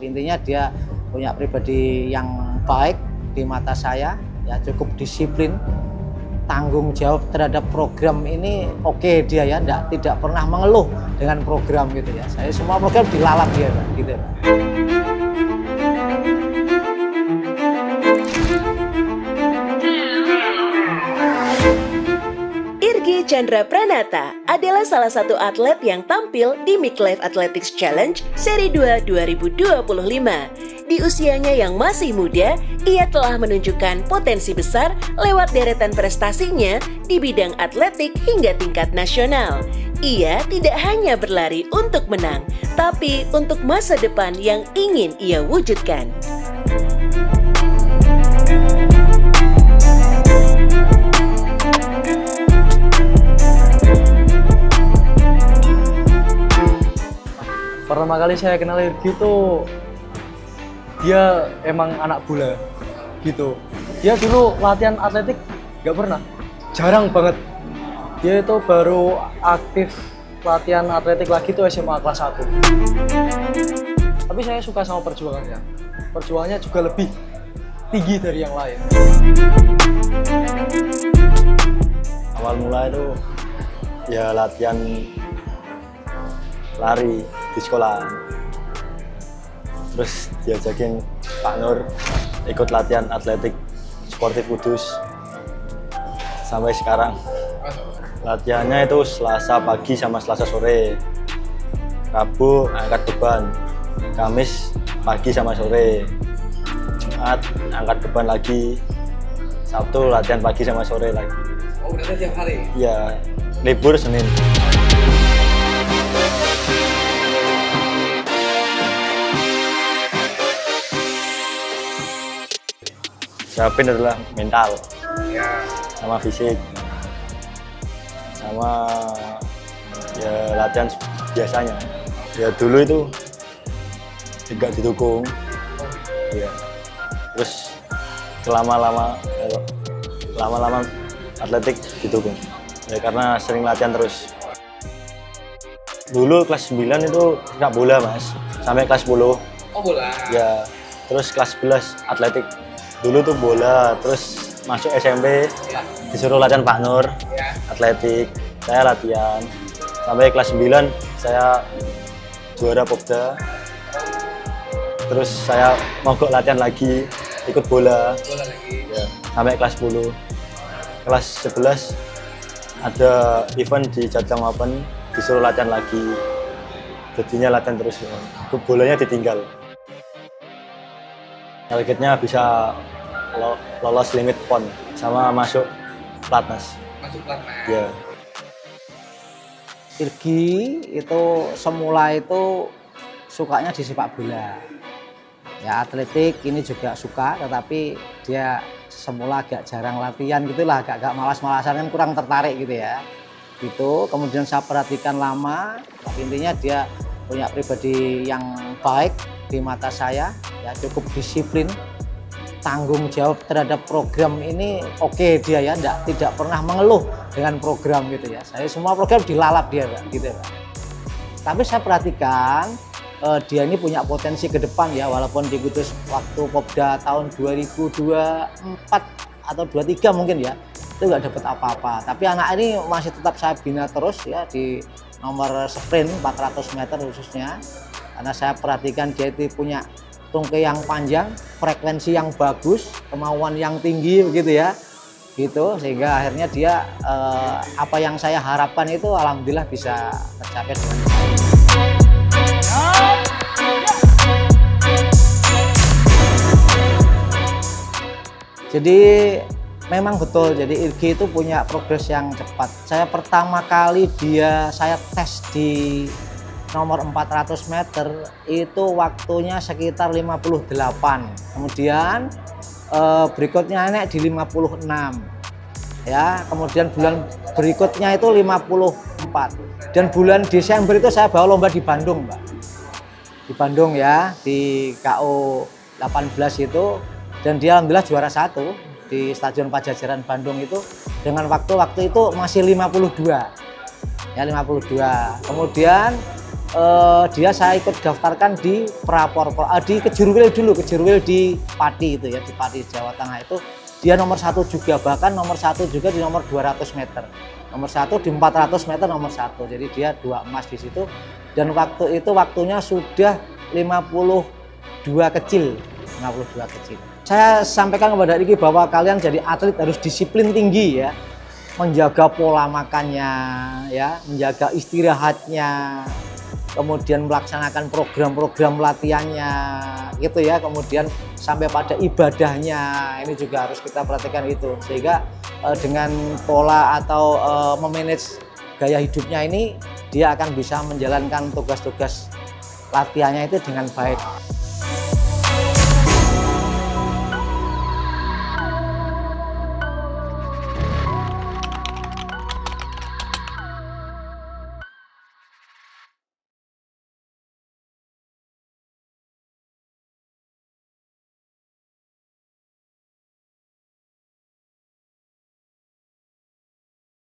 tapi intinya dia punya pribadi yang baik di mata saya, ya cukup disiplin, tanggung jawab terhadap program ini oke dia ya, tidak pernah mengeluh dengan program gitu ya. Saya semua program dilalap dia gitu. Irgi Chandra Pranata adalah salah satu atlet yang tampil di Midlife Athletics Challenge Seri 2 2025. Di usianya yang masih muda, ia telah menunjukkan potensi besar lewat deretan prestasinya di bidang atletik hingga tingkat nasional. Ia tidak hanya berlari untuk menang, tapi untuk masa depan yang ingin ia wujudkan. Pertama kali saya kenal Irgi itu dia emang anak bola gitu. Dia dulu latihan atletik nggak pernah, jarang banget. Dia itu baru aktif latihan atletik lagi tuh SMA kelas 1. Tapi saya suka sama perjuangannya. Perjuangannya juga lebih tinggi dari yang lain. Awal mula itu ya latihan lari di sekolah, terus diajakin Pak Nur ikut latihan atletik sportif Kudus. Sampai sekarang latihannya itu Selasa pagi sama Selasa sore, Rabu angkat beban, Kamis pagi sama sore, Jumat angkat beban lagi, Sabtu latihan pagi sama sore lagi. Oh, udah tiap hari? Iya, libur Senin. Siapin adalah mental, sama fisik, sama ya latihan biasanya. Ya dulu itu juga didukung, ya. Terus lama-lama atletik didukung, ya karena sering latihan terus. Dulu kelas 9 itu nggak bola mas, sampai kelas 10. Oh bola? Ya, terus kelas 11 atletik. Dulu tuh bola, terus masuk SMP, Ya. disuruh latihan Pak Nur, Ya. atletik, saya latihan. Sampai kelas 9, saya juara Popda. Terus saya mogok latihan lagi, ikut bola. Bola lagi? Ya, sampai kelas 10. Kelas 11, ada event di Jateng Open, disuruh latihan lagi. Jadinya latihan terus, bolanya ditinggal. Targetnya bisa lolos limit PON sama masuk pelatnas. Masuk pelatnas? Ya. Irgi itu semula itu sukanya di sepak bola. Ya atletik ini juga suka, tetapi dia semula agak jarang latihan gitulah, agak malas-malasan kan kurang tertarik gitu ya. Gitu, kemudian saya perhatikan lama, tapi intinya dia punya pribadi yang baik di mata saya, ya cukup disiplin, tanggung jawab terhadap program ini oke dia ya, tidak pernah mengeluh dengan program gitu ya. Saya semua program dilalap dia gitu ya. Tapi saya perhatikan dia ini punya potensi ke depan ya, walaupun di Kudus waktu Popda tahun 2024 atau 23 mungkin ya, itu nggak dapat apa-apa. Tapi anak ini masih tetap saya bina terus ya di nomor sprint 400 meter khususnya, karena saya perhatikan dia itu punya tungkai yang panjang, frekuensi yang bagus, kemauan yang tinggi begitu ya, gitu sehingga akhirnya dia apa yang saya harapkan itu alhamdulillah bisa tercapai dengan baik. Jadi memang betul, jadi Irgi itu punya progres yang cepat. Saya pertama kali saya tes di nomor 400 meter itu waktunya sekitar 58. Kemudian berikutnya naik di 56. Ya, kemudian bulan berikutnya itu 54. Dan bulan Desember itu saya bawa lomba di Bandung, Mbak. Di Bandung ya, di KO 18 itu, dan dia alhamdulillah juara 1 di Stadion Pajajaran Bandung itu dengan waktu itu masih 52. Ya, 52. Kemudian dia saya ikut daftarkan di di Kejurwil dulu, Kejurwil di Pati itu ya, di Pati Jawa Tengah itu dia nomor 1 juga, bahkan nomor 1 juga di nomor 200 meter. Nomor 1 di 400 meter nomor 1. Jadi dia 2 emas di situ dan waktu itu waktunya sudah 52 kecil. Saya sampaikan kepada Riki bahwa kalian jadi atlet harus disiplin tinggi ya. Menjaga pola makannya ya, menjaga istirahatnya, kemudian melaksanakan program-program latihannya gitu ya, kemudian sampai pada ibadahnya ini juga harus kita perhatikan itu, sehingga dengan pola atau memanage gaya hidupnya ini dia akan bisa menjalankan tugas-tugas latihannya itu dengan baik.